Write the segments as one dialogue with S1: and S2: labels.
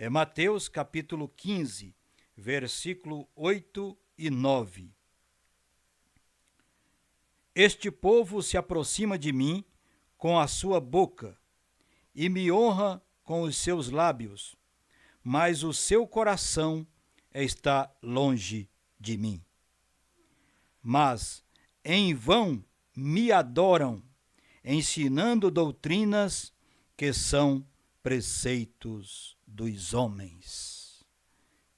S1: É Mateus capítulo 15, versículo 8 e 9. Este povo se aproxima de mim com a sua boca e me honra com os seus lábios, mas o seu coração está longe de mim. Mas em vão me adoram, ensinando doutrinas que são preceitos dos homens.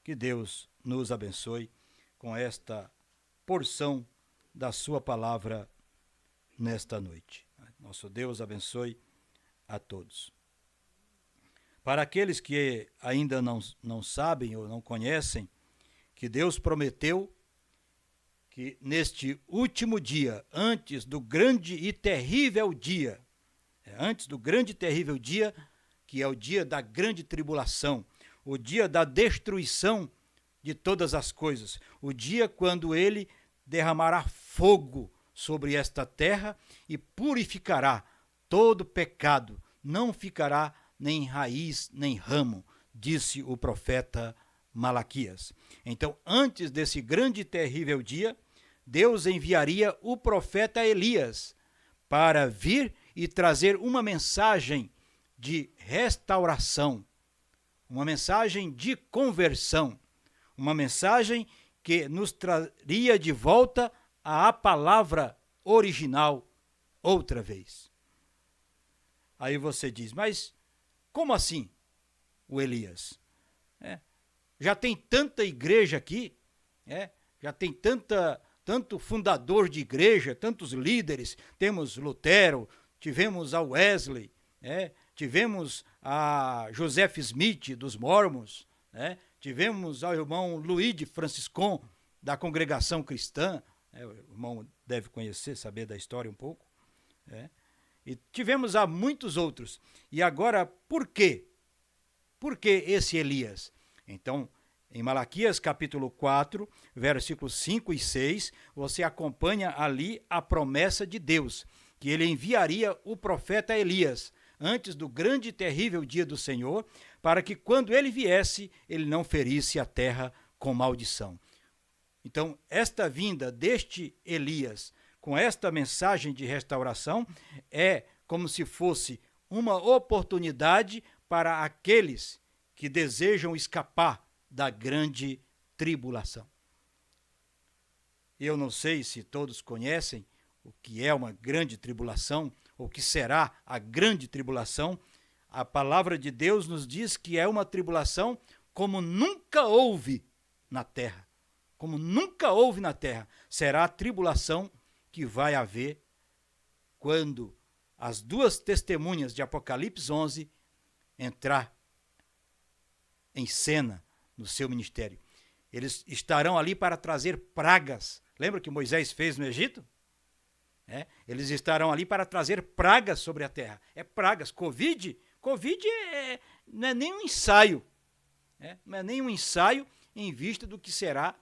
S1: Que Deus nos abençoe com esta porção da sua palavra nesta noite. Nosso Deus abençoe a todos. Para aqueles que ainda não sabem ou não conhecem, que Deus prometeu que neste último dia, antes do grande e terrível dia, que é o dia da grande tribulação, o dia da destruição de todas as coisas, o dia quando ele derramará fogo sobre esta terra e purificará todo pecado, não ficará nem raiz nem ramo, disse o profeta Malaquias. Então, antes desse grande e terrível dia, Deus enviaria o profeta Elias para vir e trazer uma mensagem de restauração, uma mensagem de conversão, uma mensagem que nos traria de volta à palavra original outra vez. Aí você diz, mas como assim o Elias? Já tem tanta igreja aqui, já tem tanto fundador de igreja, tantos líderes, temos Lutero, tivemos a Wesley, tivemos a Joseph Smith dos Mormons, tivemos ao irmão Luigi Franciscon da Congregação Cristã, o irmão deve conhecer, saber da história um pouco, e tivemos a muitos outros. E agora, por quê? Por que esse Elias? Então, em Malaquias capítulo 4, versículos 5 e 6, você acompanha ali a promessa de Deus, que ele enviaria o profeta Elias antes do grande e terrível dia do Senhor, para que quando ele viesse, ele não ferisse a terra com maldição. Então, esta vinda deste Elias, com esta mensagem de restauração, é como se fosse uma oportunidade para aqueles que desejam escapar da grande tribulação. Eu não sei se todos conhecem o que é uma grande tribulação, ou o que será a grande tribulação. A palavra de Deus nos diz que é uma tribulação como nunca houve na terra. Como nunca houve na terra. Será a tribulação que vai haver quando as duas testemunhas de Apocalipse 11 entrar em cena no seu ministério. Eles estarão ali para trazer pragas. Lembra que Moisés fez no Egito? Eles estarão ali para trazer pragas sobre a terra. Pragas. Covid não é nem um ensaio. Não é nem um ensaio em vista do que será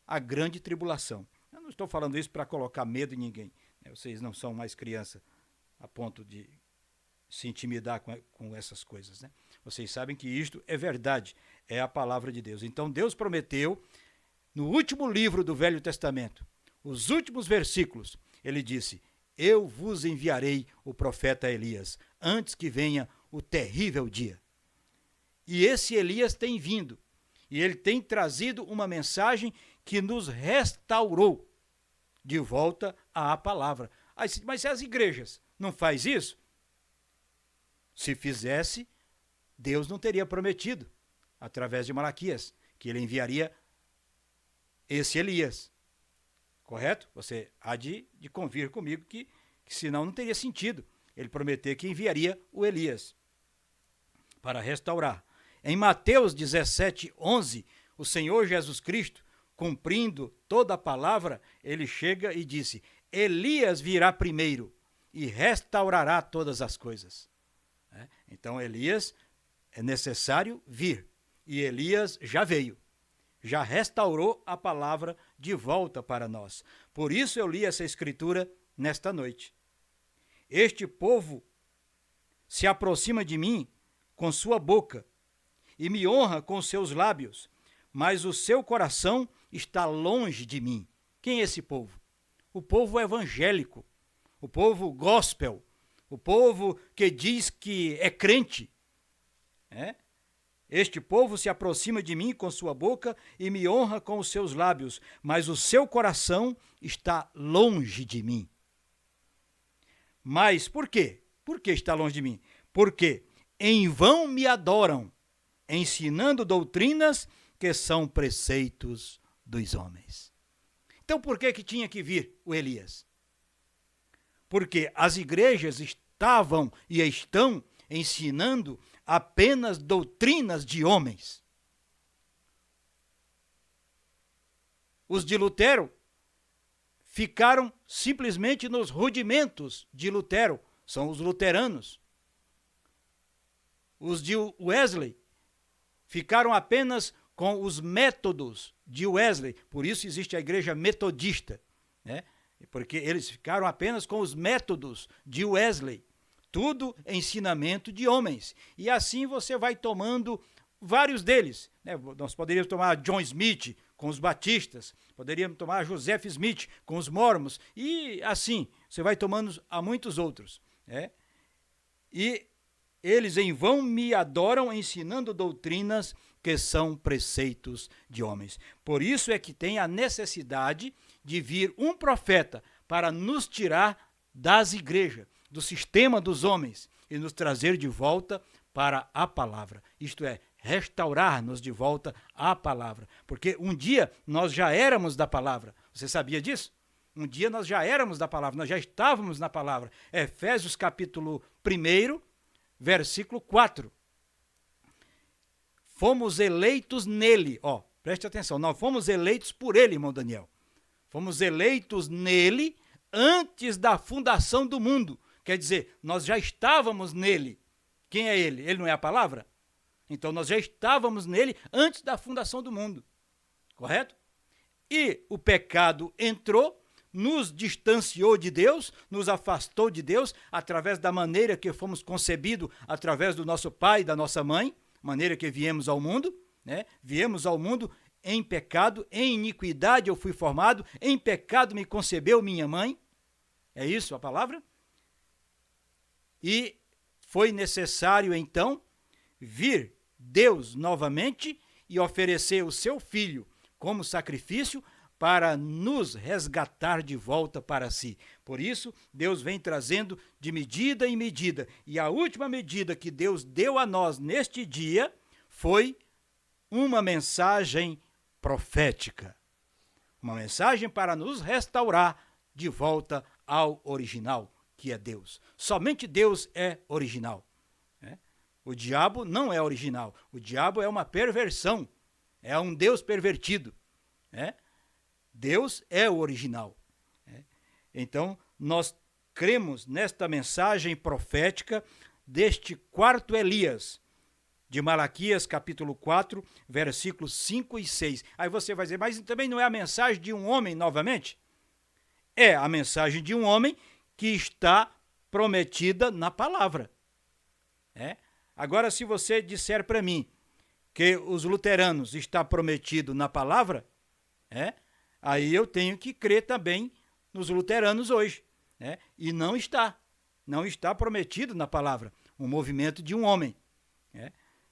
S1: a grande tribulação. Eu não estou falando isso para colocar medo em ninguém. Vocês não são mais criança a ponto de se intimidar com essas coisas. Vocês sabem que isto é verdade, é a palavra de Deus. Então Deus prometeu, no último livro do Velho Testamento, os últimos versículos, ele disse, eu vos enviarei o profeta Elias, antes que venha o terrível dia. E esse Elias tem vindo, e ele tem trazido uma mensagem que nos restaurou de volta à palavra. Mas se as igrejas não faz isso, se fizesse, Deus não teria prometido, através de Malaquias, que ele enviaria esse Elias. Correto? Você há de convir comigo que senão não teria sentido ele prometer que enviaria o Elias para restaurar. Em Mateus 17, 11, o Senhor Jesus Cristo, cumprindo toda a palavra, ele chega e disse, Elias virá primeiro e restaurará todas as coisas. Então, Elias é necessário vir. E Elias já veio. Já restaurou a palavra de volta para nós. Por isso eu li essa escritura nesta noite. Este povo se aproxima de mim com sua boca e me honra com seus lábios, mas o seu coração está longe de mim. Quem é esse povo? O povo evangélico, o povo gospel, o povo que diz que é crente. Este povo se aproxima de mim com sua boca e me honra com os seus lábios, mas o seu coração está longe de mim. Mas por quê? Por que está longe de mim? Porque em vão me adoram, ensinando doutrinas que são preceitos dos homens. Então por que tinha que vir o Elias? Porque as igrejas estavam e estão ensinando apenas doutrinas de homens. Os de Lutero ficaram simplesmente nos rudimentos de Lutero, são os luteranos. Os de Wesley ficaram apenas com os métodos de Wesley, por isso existe a igreja metodista, porque eles ficaram apenas com os métodos de Wesley. Tudo ensinamento de homens. E assim você vai tomando vários deles. Nós poderíamos tomar John Smith com os batistas, poderíamos tomar Joseph Smith com os mormons, e assim você vai tomando a muitos outros. E eles em vão me adoram, ensinando doutrinas que são preceitos de homens. Por isso é que tem a necessidade de vir um profeta para nos tirar das igrejas, do sistema dos homens, e nos trazer de volta para a palavra. Isto é, restaurar-nos de volta à palavra. Porque um dia nós já éramos da palavra. Você sabia disso? Um dia nós já éramos da palavra, nós já estávamos na palavra. Efésios capítulo 1, versículo 4. Fomos eleitos nele. Preste atenção, nós fomos eleitos por ele, irmão Daniel. Fomos eleitos nele antes da fundação do mundo. Quer dizer, nós já estávamos nele. Quem é ele? Ele não é a palavra? Então nós já estávamos nele antes da fundação do mundo. Correto? E o pecado entrou, nos distanciou de Deus, nos afastou de Deus, através da maneira que fomos concebidos, através do nosso pai e da nossa mãe, maneira que viemos ao mundo, Viemos ao mundo em pecado, em iniquidade eu fui formado, em pecado me concebeu minha mãe. É isso a palavra? E foi necessário, então, vir Deus novamente e oferecer o seu Filho como sacrifício para nos resgatar de volta para si. Por isso, Deus vem trazendo de medida em medida. E a última medida que Deus deu a nós neste dia foi uma mensagem profética. Uma mensagem para nos restaurar de volta ao original, que é Deus. Somente Deus é original. O diabo não é original. O diabo é uma perversão. É um Deus pervertido. Deus é o original. Então, nós cremos nesta mensagem profética deste quarto Elias, de Malaquias capítulo 4, versículos 5 e 6. Aí você vai dizer, mas também não é a mensagem de um homem novamente? É a mensagem de um homem que está prometida na palavra. Agora, se você disser para mim que os luteranos está prometido na palavra, aí eu tenho que crer também nos luteranos hoje. E não está prometido na palavra, um movimento de um homem.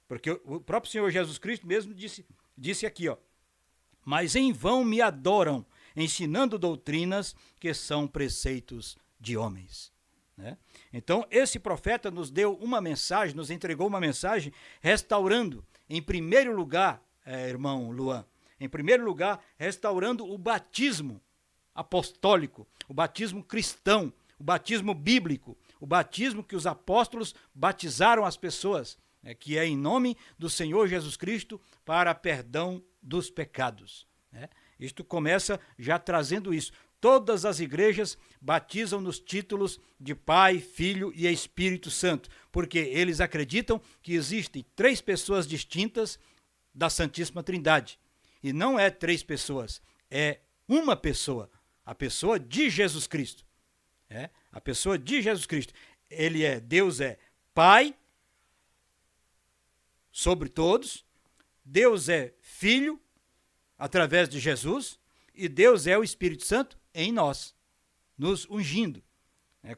S1: Porque o próprio Senhor Jesus Cristo mesmo disse aqui, mas em vão me adoram, ensinando doutrinas que são preceitos de homens. Então, esse profeta nos deu uma mensagem, nos entregou uma mensagem, restaurando, em primeiro lugar, irmão Luan, em primeiro lugar, restaurando o batismo apostólico, o batismo cristão, o batismo bíblico, o batismo que os apóstolos batizaram as pessoas, que é em nome do Senhor Jesus Cristo para perdão dos pecados. Isto começa já trazendo isso. Todas as igrejas batizam nos títulos de Pai, Filho e Espírito Santo, porque eles acreditam que existem 3 pessoas distintas da Santíssima Trindade. E não é 3 pessoas, é uma pessoa, a pessoa de Jesus Cristo. A pessoa de Jesus Cristo. Deus é Pai, sobre todos, Deus é Filho, através de Jesus, e Deus é o Espírito Santo em nós, nos ungindo,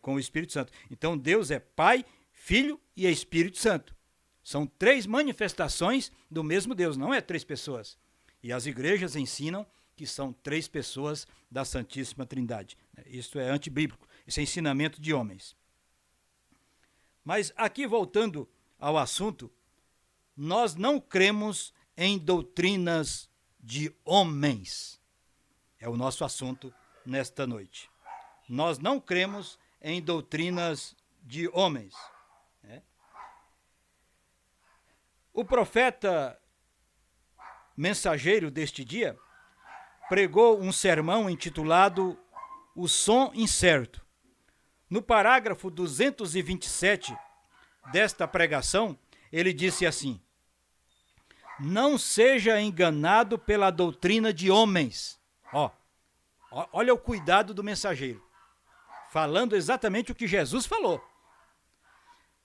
S1: com o Espírito Santo. Então, Deus é Pai, Filho e Espírito Santo. São 3 manifestações do mesmo Deus, não é 3 pessoas. E as igrejas ensinam que são 3 pessoas da Santíssima Trindade. Isto é antibíblico, isso é ensinamento de homens. Mas aqui, voltando ao assunto, nós não cremos em doutrinas de homens. É o nosso assunto nesta noite. Nós não cremos em doutrinas de homens. O profeta mensageiro deste dia pregou um sermão intitulado O Som Incerto. No parágrafo 227 desta pregação, ele disse assim: não seja enganado pela doutrina de homens. Olha o cuidado do mensageiro, falando exatamente o que Jesus falou.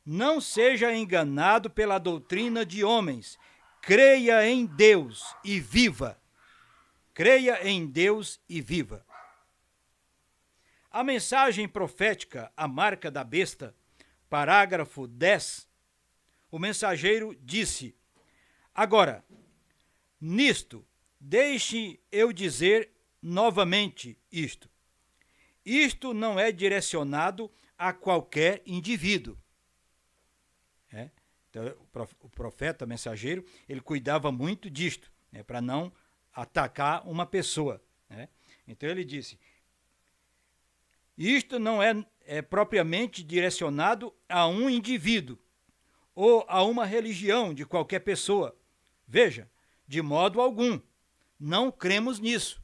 S1: Não seja enganado pela doutrina de homens. Creia em Deus e viva. Creia em Deus e viva. A mensagem profética, a marca da besta, parágrafo 10, o mensageiro disse: agora, nisto, deixe eu dizer novamente isto. Isto não é direcionado a qualquer indivíduo. Então, o profeta mensageiro, ele cuidava muito disto, para não atacar uma pessoa. Então ele disse: isto não é propriamente direcionado a um indivíduo ou a uma religião de qualquer pessoa. Veja, de modo algum, não cremos nisso,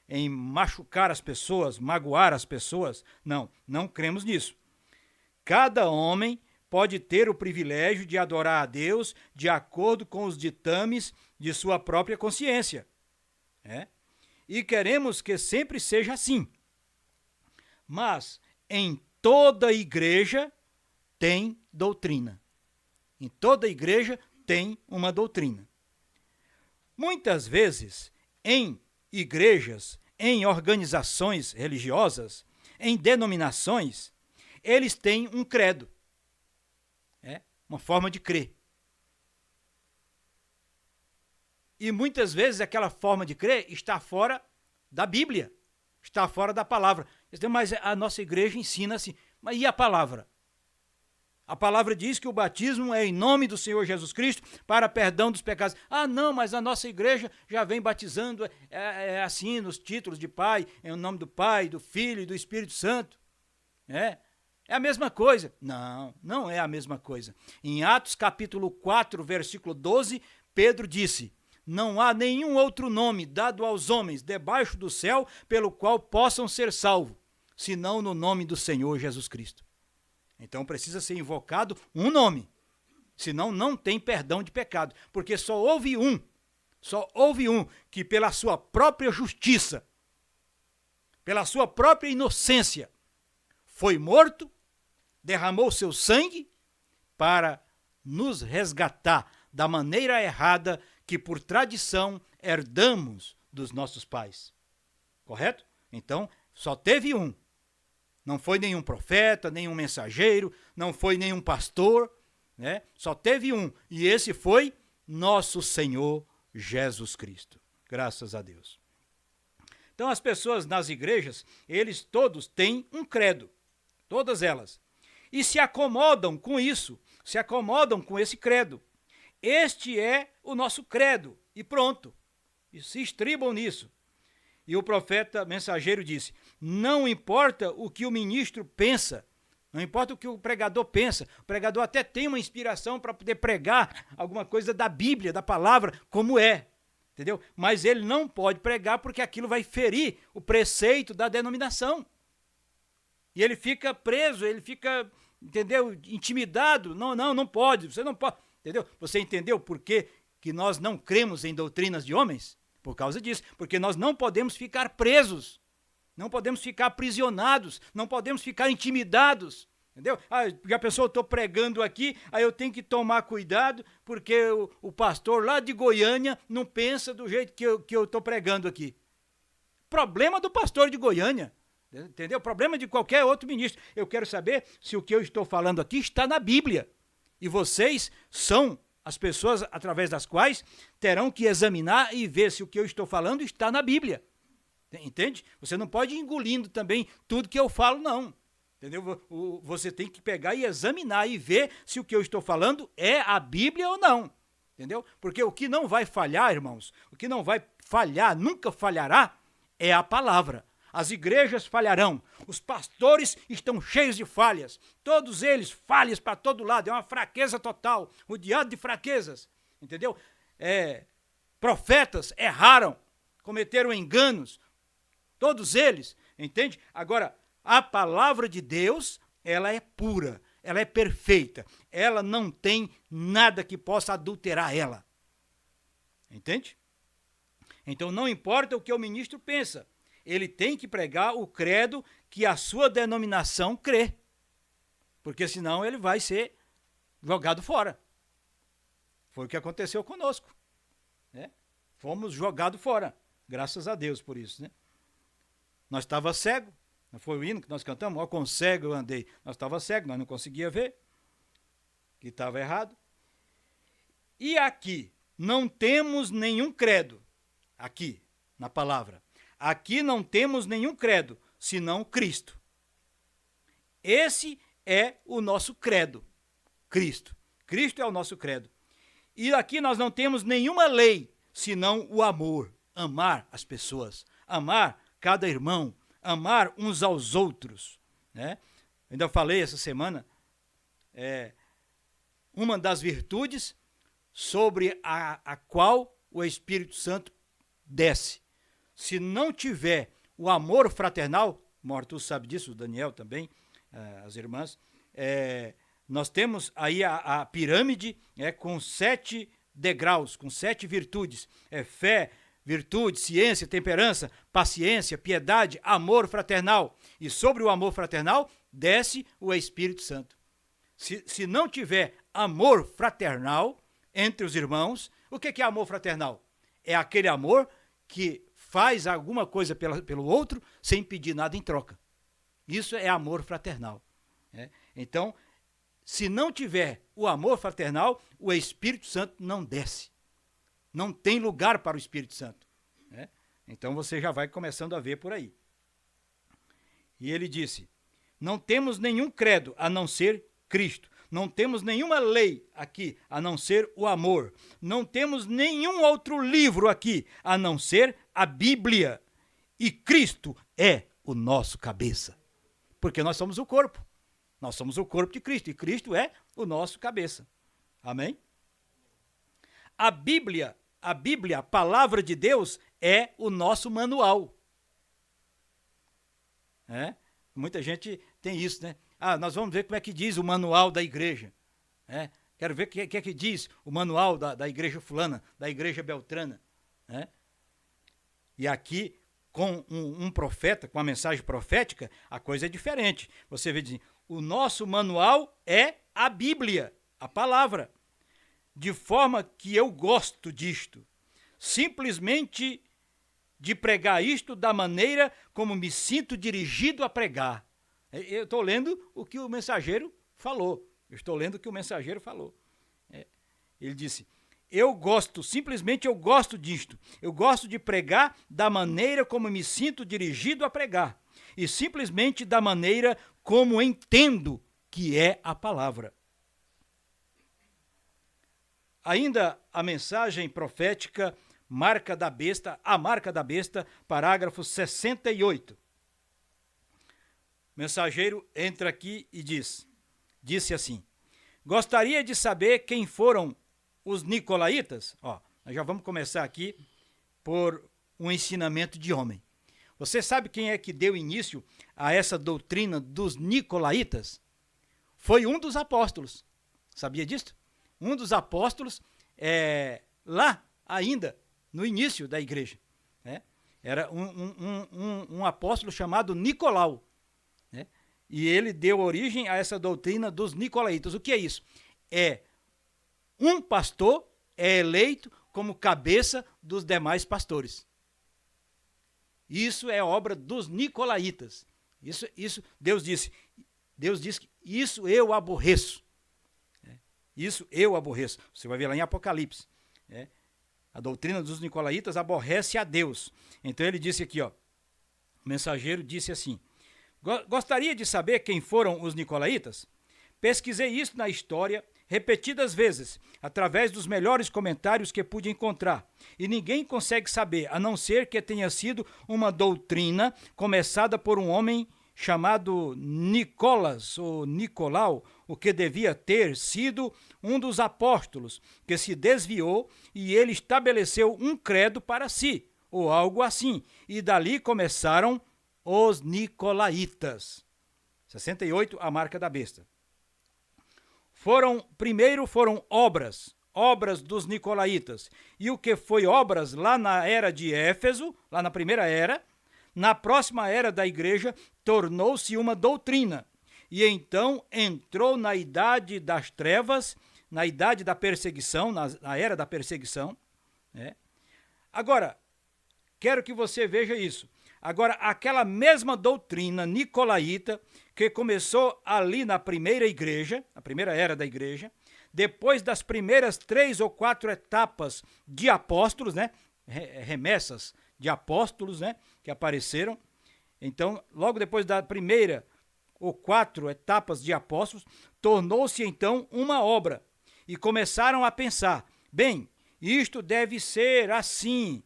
S1: em machucar as pessoas, magoar as pessoas. Não cremos nisso. Cada homem pode ter o privilégio de adorar a Deus de acordo com os ditames de sua própria consciência. E queremos que sempre seja assim. Mas em toda igreja tem doutrina. Em toda igreja tem uma doutrina. Muitas vezes, em igrejas, em organizações religiosas, em denominações, eles têm um credo. Uma forma de crer. E muitas vezes aquela forma de crer está fora da Bíblia, está fora da palavra. Mas a nossa igreja ensina assim. Mas e a palavra? A palavra diz que o batismo é em nome do Senhor Jesus Cristo para perdão dos pecados. Não, mas a nossa igreja já vem batizando assim, nos títulos de Pai, em nome do Pai, do Filho e do Espírito Santo. É a mesma coisa. Não é a mesma coisa. Em Atos capítulo 4, versículo 12, Pedro disse: não há nenhum outro nome dado aos homens debaixo do céu pelo qual possam ser salvos, senão no nome do Senhor Jesus Cristo. Então precisa ser invocado um nome, senão não tem perdão de pecado, porque só houve um que pela sua própria justiça, pela sua própria inocência, foi morto, derramou seu sangue para nos resgatar da maneira errada que por tradição herdamos dos nossos pais. Correto? Então, só teve um. Não foi nenhum profeta, nenhum mensageiro, não foi nenhum pastor, Só teve um, e esse foi nosso Senhor Jesus Cristo. Graças a Deus. Então, as pessoas nas igrejas, eles todos têm um credo, todas elas. E se acomodam com isso, se acomodam com esse credo. Este é o nosso credo, e pronto. E se estribam nisso. E o profeta mensageiro disse: não importa o que o ministro pensa, não importa o que o pregador pensa, o pregador até tem uma inspiração para poder pregar alguma coisa da Bíblia, da palavra, como é, entendeu? Mas ele não pode pregar porque aquilo vai ferir o preceito da denominação. E ele fica preso, ele fica, entendeu, intimidado. Não pode, você não pode, entendeu? Você entendeu por que nós não cremos em doutrinas de homens? Por causa disso, porque nós não podemos ficar presos, não podemos ficar aprisionados, não podemos ficar intimidados, Entendeu? Já pensou, eu estou pregando aqui, aí eu tenho que tomar cuidado, porque o pastor lá de Goiânia não pensa do jeito que eu estou pregando aqui. Problema do pastor de Goiânia, entendeu? Problema de qualquer outro ministro. Eu quero saber se o que eu estou falando aqui está na Bíblia. E vocês são as pessoas através das quais terão que examinar e ver se o que eu estou falando está na Bíblia. Entende? Você não pode ir engolindo também tudo que eu falo, não. Entendeu? Você tem que pegar e examinar e ver se o que eu estou falando é a Bíblia ou não. Entendeu? Porque o que não vai falhar, irmãos, o que não vai falhar, nunca falhará, é a palavra. As igrejas falharão, os pastores estão cheios de falhas, todos eles falhas para todo lado, é uma fraqueza total, rodeado de fraquezas, entendeu? Profetas erraram, cometeram enganos, todos eles, entende? Agora, a palavra de Deus, ela é pura, ela é perfeita, ela não tem nada que possa adulterar ela, entende? Então não importa o que o ministro pensa, ele tem que pregar o credo que a sua denominação crê, porque senão ele vai ser jogado fora. Foi o que aconteceu conosco, né? Fomos jogados fora, graças a Deus por isso, né? Nós estávamos cegos, não foi o hino que nós cantamos? Ó, com cego eu andei. Nós estávamos cegos, nós não conseguíamos ver, que estava errado. E aqui, não temos nenhum credo, aqui, na palavra. Aqui não temos nenhum credo, senão Cristo. Esse é o nosso credo, Cristo. Cristo é o nosso credo. E aqui nós não temos nenhuma lei, senão o amor. Amar as pessoas, amar cada irmão, amar uns aos outros, né? Ainda falei essa semana, uma das virtudes sobre a qual o Espírito Santo desce. Se não tiver o amor fraternal, o Arthur sabe disso, o Daniel também, as irmãs, nós temos aí a pirâmide com 7 degraus, com 7 virtudes, fé, virtude, ciência, temperança, paciência, piedade, amor fraternal. E sobre o amor fraternal, desce o Espírito Santo. Se não tiver amor fraternal entre os irmãos, o que é amor fraternal? É aquele amor que faz alguma coisa pelo outro sem pedir nada em troca. Isso é amor fraternal. Então, se não tiver o amor fraternal, o Espírito Santo não desce. Não tem lugar para o Espírito Santo. Então você já vai começando a ver por aí. E ele disse, não temos nenhum credo a não ser Cristo. Não temos nenhuma lei aqui a não ser o amor. Não temos nenhum outro livro aqui a não ser a Bíblia. E Cristo é o nosso cabeça. Porque nós somos o corpo. Nós somos o corpo de Cristo. E Cristo é o nosso cabeça. Amém? A Bíblia, a palavra de Deus, é o nosso manual. Muita gente tem isso, né? Nós vamos ver como é que diz o manual da igreja. Quero ver o que é que diz o manual da igreja fulana, da igreja beltrana. E aqui, com um profeta, com a mensagem profética, a coisa é diferente. Você vê, diz, o nosso manual é a Bíblia, a palavra. De forma que eu gosto disto. Simplesmente de pregar isto da maneira como me sinto dirigido a pregar. Eu estou lendo o que o mensageiro falou. Ele disse, simplesmente eu gosto disto. Eu gosto de pregar da maneira como me sinto dirigido a pregar. E simplesmente da maneira como entendo que é a palavra. Ainda a mensagem profética, a marca da besta, parágrafo 68. O mensageiro entra aqui e disse assim, gostaria de saber quem foram os nicolaítas? Nós já vamos começar aqui por um ensinamento de homem. Você sabe quem é que deu início a essa doutrina dos nicolaítas? Foi um dos apóstolos. Sabia disso? Um dos apóstolos, lá ainda, no início da igreja. Era um apóstolo chamado Nicolau. E ele deu origem a essa doutrina dos nicolaítas. O que é isso? É um pastor é eleito como cabeça dos demais pastores. Isso é obra dos nicolaítas. Isso Deus disse que isso eu aborreço. Isso eu aborreço. Você vai ver lá em Apocalipse. A doutrina dos nicolaítas aborrece a Deus. Então ele disse aqui, ó, o mensageiro disse assim: gostaria de saber quem foram os nicolaítas? Pesquisei isso na história repetidas vezes, através dos melhores comentários que pude encontrar, e ninguém consegue saber, a não ser que tenha sido uma doutrina começada por um homem chamado Nicolas, ou Nicolau, o que devia ter sido um dos apóstolos, que se desviou e ele estabeleceu um credo para si, ou algo assim, e dali começaram os nicolaítas. 68, a marca da besta. Primeiro foram obras dos nicolaítas. E o que foi obras lá na era de Éfeso, lá na primeira era, na próxima era da igreja, tornou-se uma doutrina. E então entrou na idade das trevas, na idade da perseguição, na era da perseguição. Agora, quero que você veja isso. Agora, aquela mesma doutrina nicolaíta que começou ali na primeira igreja, a primeira era da igreja, depois das primeiras 3 ou 4 etapas de apóstolos, remessas de apóstolos, que apareceram. Então, logo depois da primeira ou 4 etapas de apóstolos, tornou-se então uma obra. E começaram a pensar, bem, isto deve ser assim.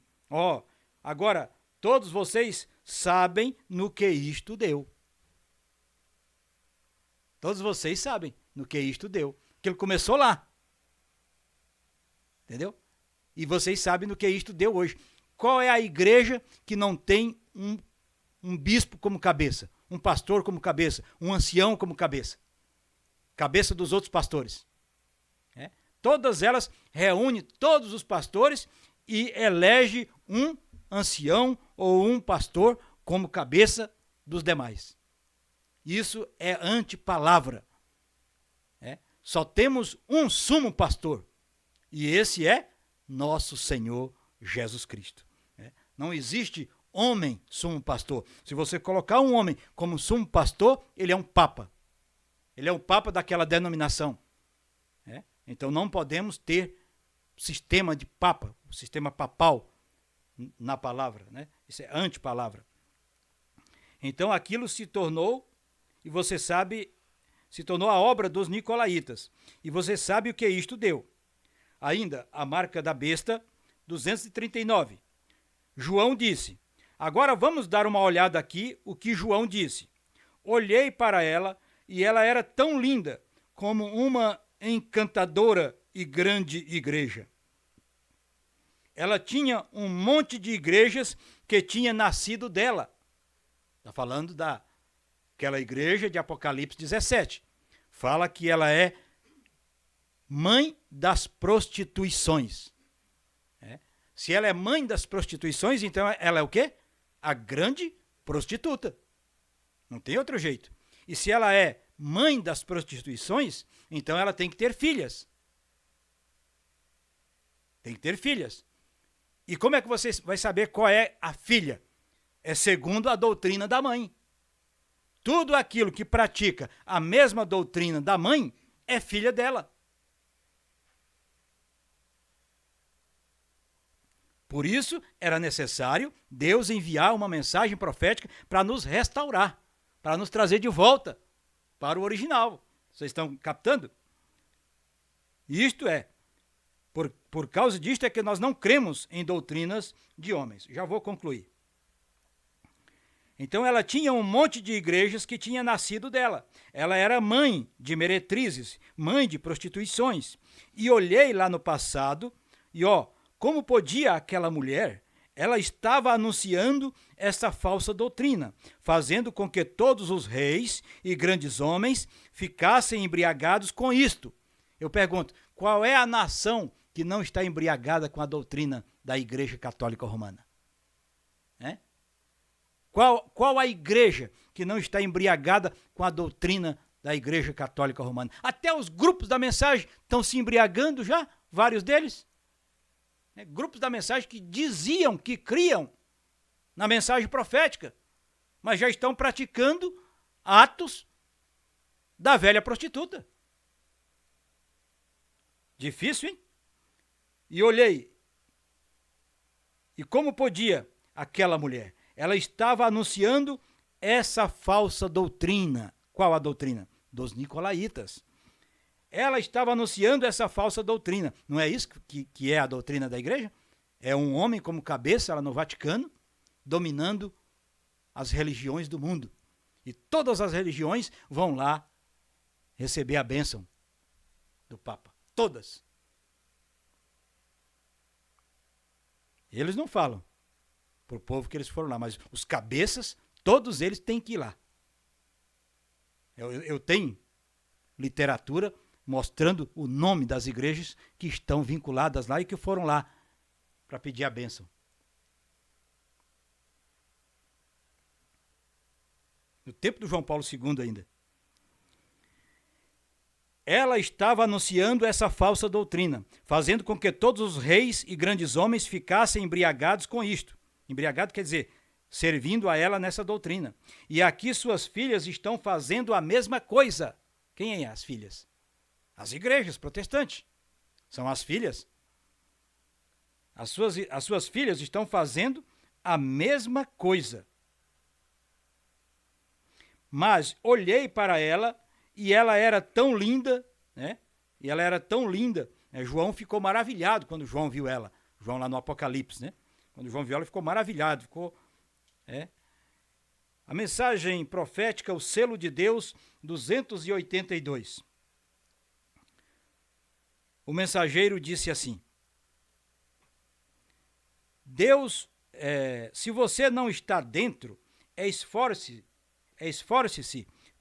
S1: Agora, todos vocês sabem no que isto deu. Todos vocês sabem no que isto deu. Que ele começou lá. Entendeu? E vocês sabem no que isto deu hoje. Qual é a igreja que não tem um bispo como cabeça? Um pastor como cabeça? Um ancião como cabeça? Cabeça dos outros pastores. Todas elas reúnem todos os pastores e elege um ancião ou um pastor como cabeça dos demais. Isso é antipalavra. Só temos um sumo pastor, e esse é nosso Senhor Jesus Cristo. Não existe homem sumo pastor. Se você colocar um homem como sumo pastor, ele é um papa. Ele é o papa daquela denominação. Então não podemos ter sistema de papa, sistema papal na palavra. Isso é antipalavra. Então aquilo se tornou, e você sabe, se tornou a obra dos nicolaítas. E você sabe o que isto deu. Ainda, a marca da besta, 239. João disse: agora vamos dar uma olhada aqui o que João disse. Olhei para ela e ela era tão linda como uma encantadora e grande igreja. Ela tinha um monte de igrejas que tinha nascido dela. Está falando daquela igreja de Apocalipse 17. Fala que ela é mãe das prostituições. Se ela é mãe das prostituições, então ela é o quê? A grande prostituta. Não tem outro jeito. E se ela é mãe das prostituições, então ela tem que ter filhas. Tem que ter filhas. E como é que você vai saber qual é a filha? É segundo a doutrina da mãe. Tudo aquilo que pratica a mesma doutrina da mãe é filha dela. Por isso, era necessário Deus enviar uma mensagem profética para nos restaurar, para nos trazer de volta para o original. Vocês estão captando? Isto é, por causa disto é que nós não cremos em doutrinas de homens. Já vou concluir. Então ela tinha um monte de igrejas que tinha nascido dela. Ela era mãe de meretrizes, mãe de prostituições. E olhei lá no passado e como podia aquela mulher? Ela estava anunciando essa falsa doutrina, fazendo com que todos os reis e grandes homens ficassem embriagados com isto. Eu pergunto, qual é a nação que não está embriagada com a doutrina da Igreja Católica Romana? Qual a igreja que não está embriagada com a doutrina da Igreja Católica Romana? Até os grupos da mensagem estão se embriagando já, vários deles. Grupos da mensagem que diziam que criam na mensagem profética, mas já estão praticando atos da velha prostituta. Difícil, hein? E olhei, e como podia aquela mulher? Ela estava anunciando essa falsa doutrina. Qual a doutrina? Dos nicolaítas. Ela estava anunciando essa falsa doutrina. Não é isso que é a doutrina da igreja? É um homem como cabeça lá no Vaticano, dominando as religiões do mundo. E todas as religiões vão lá receber a bênção do Papa. Todas. Eles não falam para o povo que eles foram lá, mas os cabeças, todos eles têm que ir lá. Eu tenho literatura mostrando o nome das igrejas que estão vinculadas lá e que foram lá para pedir a bênção. No tempo do João Paulo II ainda. Ela estava anunciando essa falsa doutrina, fazendo com que todos os reis e grandes homens ficassem embriagados com isto. Embriagado quer dizer, servindo a ela nessa doutrina. E aqui suas filhas estão fazendo a mesma coisa. Quem é as filhas? As igrejas protestantes. São as filhas. As suas filhas estão fazendo a mesma coisa. Mas olhei para ela e ela era tão linda, né? E ela era tão linda. João ficou maravilhado quando João viu ela. João lá no Apocalipse, né? Quando João viu ela, ficou maravilhado. A mensagem profética, o selo de Deus, 282. O mensageiro disse assim: Deus, se você não está dentro, esforce-se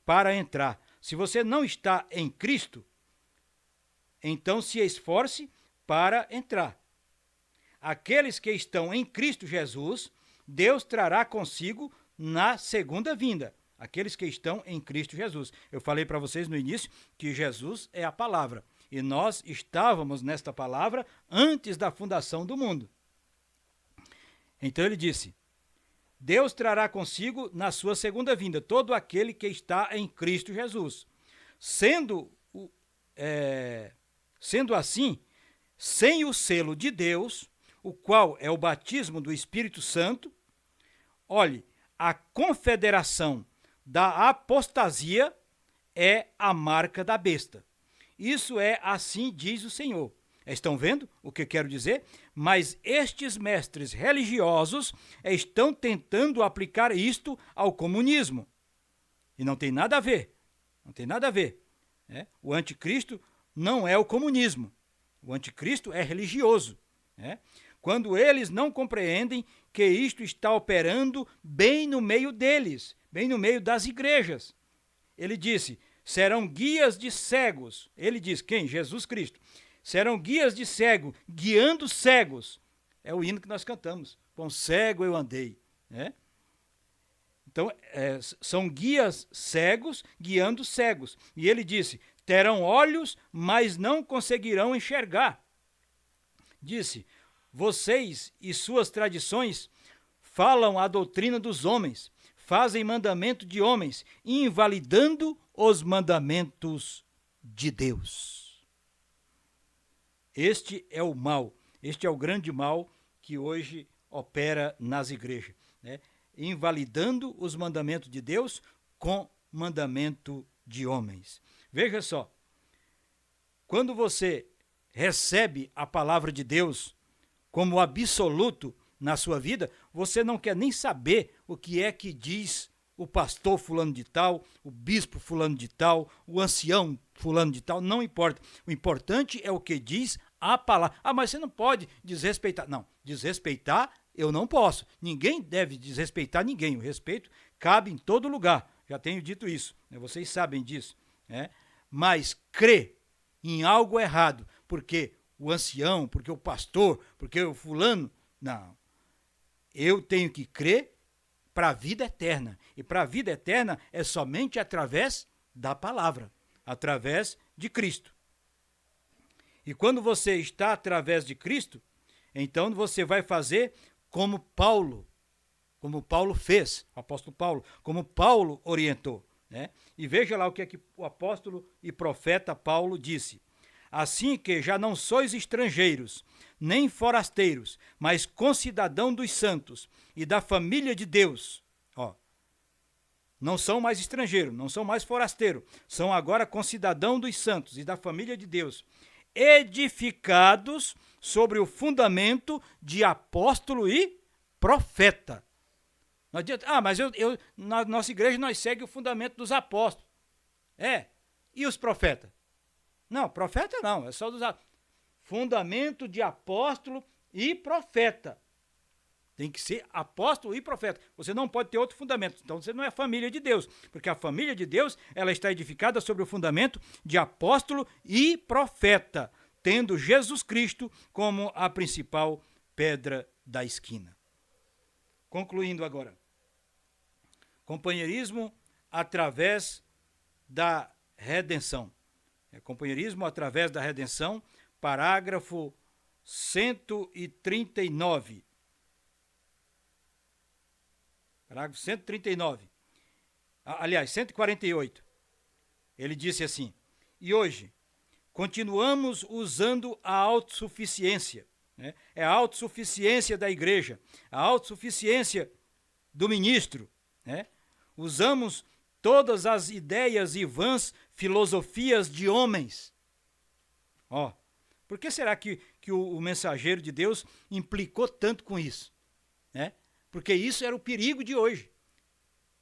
S1: para entrar. Se você não está em Cristo, então se esforce para entrar. Aqueles que estão em Cristo Jesus, Deus trará consigo na segunda vinda. Aqueles que estão em Cristo Jesus. Eu falei para vocês no início que Jesus é a palavra. E nós estávamos nesta palavra antes da fundação do mundo. Então ele disse: Deus trará consigo na sua segunda vinda todo aquele que está em Cristo Jesus. Sendo assim, sem o selo de Deus, o qual é o batismo do Espírito Santo, olhe, a confederação da apostasia é a marca da besta. Isso é assim diz o Senhor. Estão vendo o que eu quero dizer? Mas estes mestres religiosos estão tentando aplicar isto ao comunismo. E não tem nada a ver. Não tem nada a ver. O anticristo não é o comunismo. O anticristo é religioso. Quando eles não compreendem que isto está operando bem no meio deles, bem no meio das igrejas. Ele disse, serão guias de cegos. Ele diz, quem? Jesus Cristo. Serão guias de cego, guiando cegos. É o hino que nós cantamos. Com cego eu andei. Então, são guias cegos, guiando cegos. E ele disse, terão olhos, mas não conseguirão enxergar. Disse, vocês e suas tradições falam a doutrina dos homens, fazem mandamento de homens, invalidando os mandamentos de Deus. Este é o mal, este é o grande mal que hoje opera nas igrejas, invalidando os mandamentos de Deus com mandamento de homens. Veja só, quando você recebe a palavra de Deus como absoluto na sua vida, você não quer nem saber o que é que diz o pastor fulano de tal, o bispo fulano de tal, o ancião fulano de tal, não importa. O importante é o que diz a palavra. Ah, mas você não pode desrespeitar. Não, desrespeitar eu não posso. Ninguém deve desrespeitar ninguém. O respeito cabe em todo lugar. Já tenho dito isso, vocês sabem disso. Mas crer em algo errado, porque o ancião, porque o pastor, porque o fulano, não. Eu tenho que crer para a vida eterna. E para a vida eterna é somente através da palavra, através de Cristo. E quando você está através de Cristo, então você vai fazer como Paulo fez, o apóstolo Paulo, como Paulo orientou, né? E veja lá o que o apóstolo e profeta Paulo disse. Assim que já não sois estrangeiros, nem forasteiros, mas concidadão dos santos e da família de Deus. Ó, não são mais estrangeiros, não são mais forasteiros, são agora concidadão dos santos e da família de Deus, edificados sobre o fundamento de apóstolo e profeta. Não adianta, mas na nossa igreja nós seguimos o fundamento dos apóstolos. E os profetas? Não, profeta não, é só dos apóstolos. Fundamento de apóstolo e profeta. Tem que ser apóstolo e profeta. Você não pode ter outro fundamento. Então você não é família de Deus. Porque a família de Deus, ela está edificada sobre o fundamento de apóstolo e profeta, tendo Jesus Cristo como a principal pedra da esquina. Concluindo agora. Companheirismo através da redenção. Companheirismo através da redenção, parágrafo 139. Parágrafo 139. Aliás, 148. Ele disse assim: e hoje continuamos usando a autossuficiência. Né? É a autossuficiência da igreja, a autossuficiência do ministro. Né? Usamos todas as ideias e vãs filosofias de homens. Por que será que o mensageiro de Deus implicou tanto com isso? Né? Porque isso era o perigo de hoje.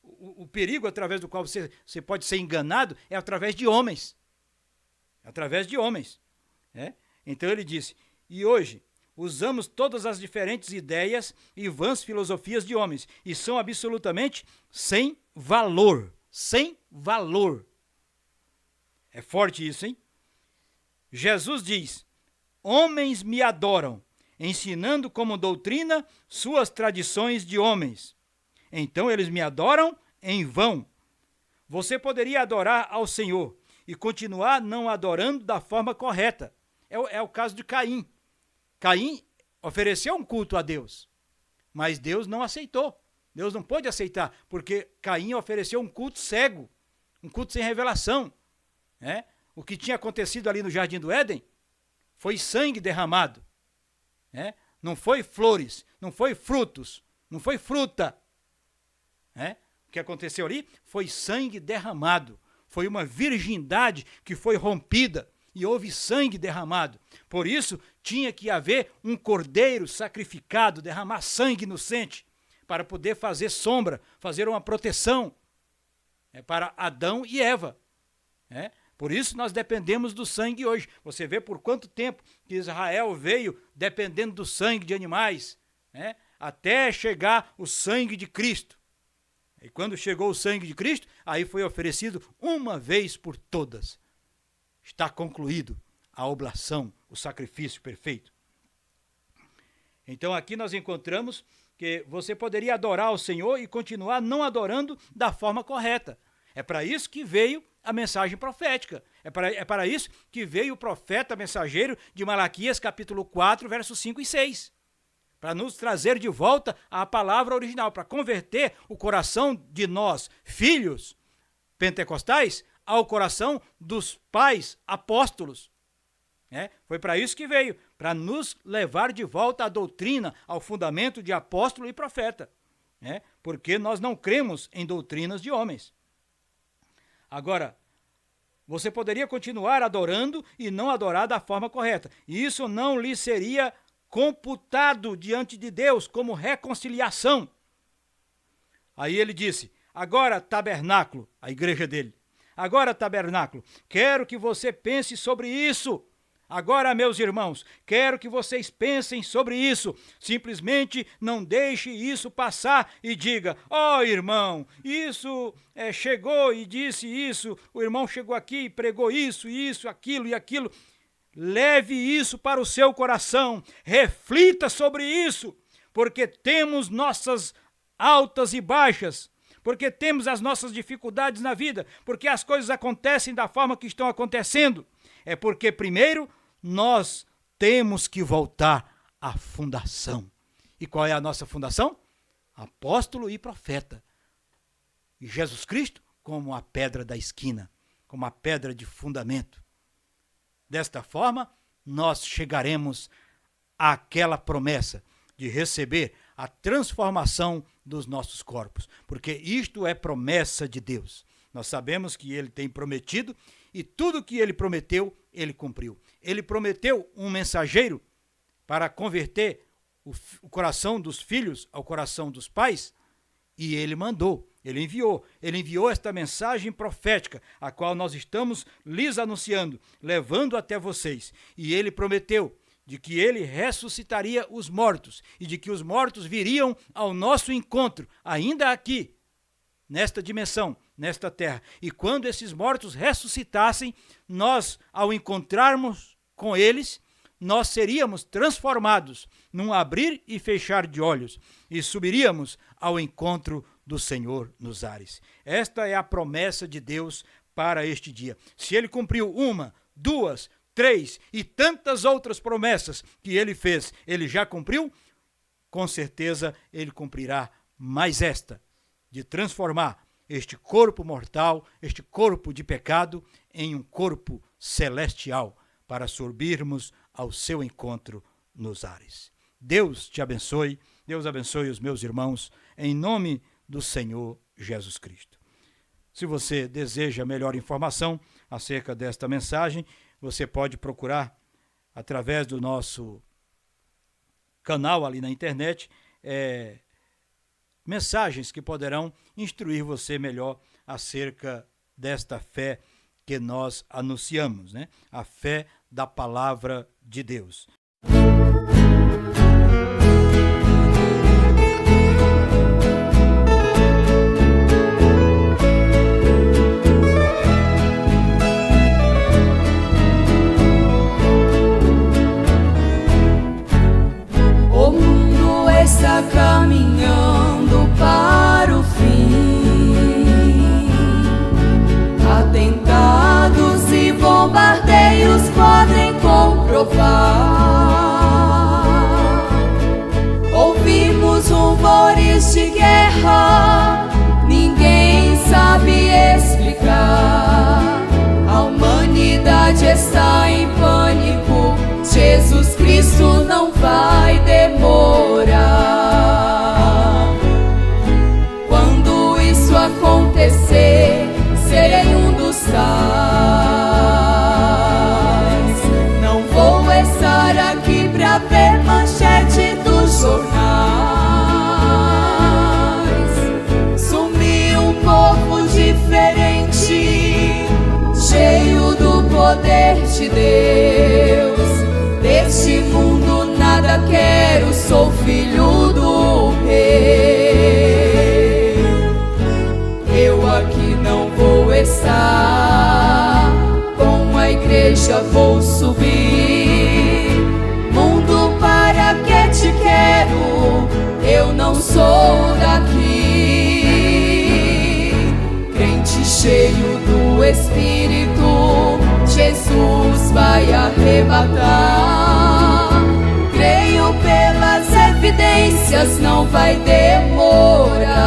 S1: O perigo através do qual você pode ser enganado é através de homens. Através de homens. Né? Então ele disse, e hoje usamos todas as diferentes ideias e vãs filosofias de homens, e são absolutamente sem valor. Sem valor. É forte isso, hein? Jesus diz, homens me adoram, ensinando como doutrina suas tradições de homens. Então eles me adoram em vão. Você poderia adorar ao Senhor e continuar não adorando da forma correta. É o caso de Caim. Caim ofereceu um culto a Deus, mas Deus não aceitou. Deus não pôde aceitar, porque Caim ofereceu um culto cego, um culto sem revelação. Né? O que tinha acontecido ali no Jardim do Éden foi sangue derramado. Né? Não foi flores, não foi frutos, não foi fruta. Né? O que aconteceu ali foi sangue derramado. Foi uma virgindade que foi rompida e houve sangue derramado. Por isso, tinha que haver um cordeiro sacrificado, derramar sangue inocente, para poder fazer sombra, fazer uma proteção para Adão e Eva. Por isso nós dependemos do sangue hoje. Você vê por quanto tempo que Israel veio dependendo do sangue de animais, até chegar o sangue de Cristo. E quando chegou o sangue de Cristo, aí foi oferecido uma vez por todas. Está concluído a oblação, o sacrifício perfeito. Então aqui nós encontramos que você poderia adorar o Senhor e continuar não adorando da forma correta. É para isso que veio a mensagem profética. É para isso que veio o profeta mensageiro de Malaquias, capítulo 4, versos 5 e 6. Para nos trazer de volta à palavra original, para converter o coração de nós, filhos pentecostais, ao coração dos pais apóstolos. Foi para isso que veio, para nos levar de volta à doutrina, ao fundamento de apóstolo e profeta. Porque nós não cremos em doutrinas de homens. Agora, você poderia continuar adorando e não adorar da forma correta. E isso não lhe seria computado diante de Deus como reconciliação. Aí ele disse, agora tabernáculo, a igreja dele, agora tabernáculo, quero que você pense sobre isso. Agora, meus irmãos, quero que vocês pensem sobre isso. Simplesmente não deixe isso passar e diga, irmão, isso chegou e disse isso, o irmão chegou aqui e pregou isso, aquilo e aquilo. Leve isso para o seu coração, reflita sobre isso, porque temos nossas altas e baixas, porque temos as nossas dificuldades na vida, porque as coisas acontecem da forma que estão acontecendo, é porque primeiro nós temos que voltar à fundação. E qual é a nossa fundação? Apóstolo e profeta. E Jesus Cristo como a pedra da esquina, como a pedra de fundamento. Desta forma, nós chegaremos àquela promessa de receber a transformação dos nossos corpos, porque isto é promessa de Deus. Nós sabemos que ele tem prometido e tudo que ele prometeu, ele cumpriu. Ele prometeu um mensageiro para converter o coração dos filhos ao coração dos pais, e ele mandou, ele enviou esta mensagem profética, a qual nós estamos lhes anunciando, levando até vocês. E ele prometeu de que ele ressuscitaria os mortos e de que os mortos viriam ao nosso encontro, ainda aqui, nesta dimensão, nesta terra. E quando esses mortos ressuscitassem, nós, ao encontrarmos com eles, nós seríamos transformados num abrir e fechar de olhos e subiríamos ao encontro do Senhor nos ares. Esta é a promessa de Deus para este dia. Se ele cumpriu 1, 2, 3 e tantas outras promessas que ele fez, ele já cumpriu, com certeza ele cumprirá mais esta, de transformar este corpo mortal, este corpo de pecado, em um corpo celestial, para subirmos ao seu encontro nos ares. Deus te abençoe, Deus abençoe os meus irmãos, em nome do Senhor Jesus Cristo. Se você deseja melhor informação acerca desta mensagem, você pode procurar através do nosso canal ali na internet, mensagens que poderão instruir você melhor acerca desta fé que nós anunciamos, né? A fé da palavra de Deus.
S2: O mundo está caminhando para o fim. Atentados e bombardeios podem comprovar. Ouvimos rumores de guerra, ninguém sabe explicar. A humanidade está em pânico, Jesus Cristo não vai demorar. Quando isso acontecer, serei um dos tais. Não vou estar aqui pra ver manchete dos jornais. Sumiu um povo diferente, cheio do poder de Deus. Deste mundo nada quero, sou filho do rei. Eu aqui não vou estar, com a igreja vou subir. Mundo, para que te quero? Eu não sou daqui. Crente cheio do Espírito, Jesus vai arrebatar. Creio pelas evidências, não vai demorar.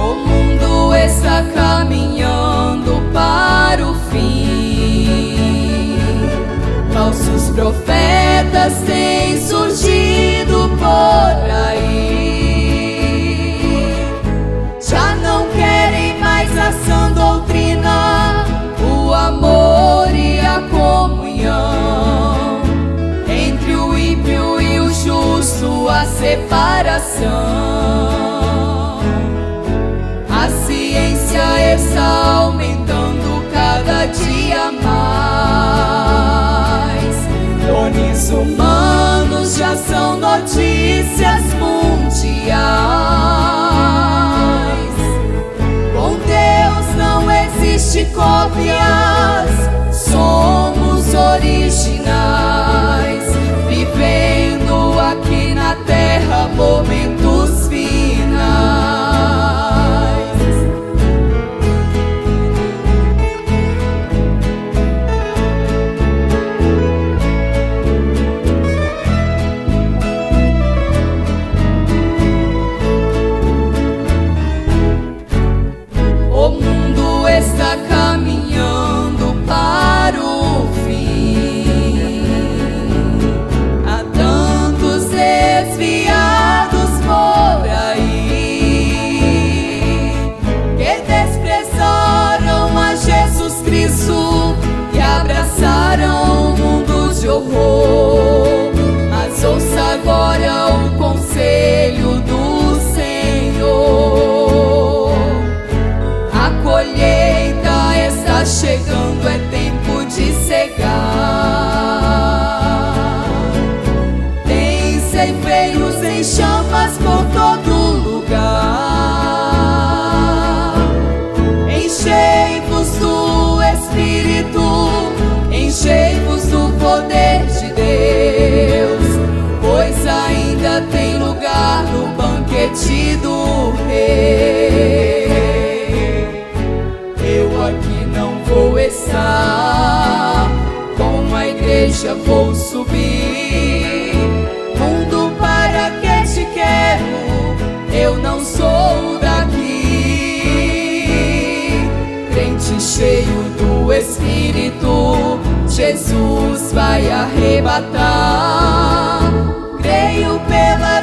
S2: O mundo está caminhando para o fim. Falsos profetas têm surgido por aí. Já não querem mais a sã doutrina, o amor e a comunhão. Entre o ímpio e o justo, a separação. A ciência está aumentando cada dia mais. Clones humanos já são notícias mundiais. Com Deus não existe cópia, finais, vivendo aqui na terra momentos finais. O mundo está caminhando para o fim. Há tantos desviados por aí que desprezaram a Jesus Cristo e abraçaram um mundo de horror. Mas ouça agora o conselho do Senhor. A colheita está chegando, é tempo de cegar. Tem ceifeiros em chamas por todo lugar. Enchei-vos do Espírito, enchei-vos do poder de Deus, pois ainda tem lugar no banquete do Rei. Eu aqui não vou estar, com a igreja vou subir. Mundo, para que te quero? Eu não sou daqui. Crente cheio do Espírito, Jesus vai arrebatar. Creio pela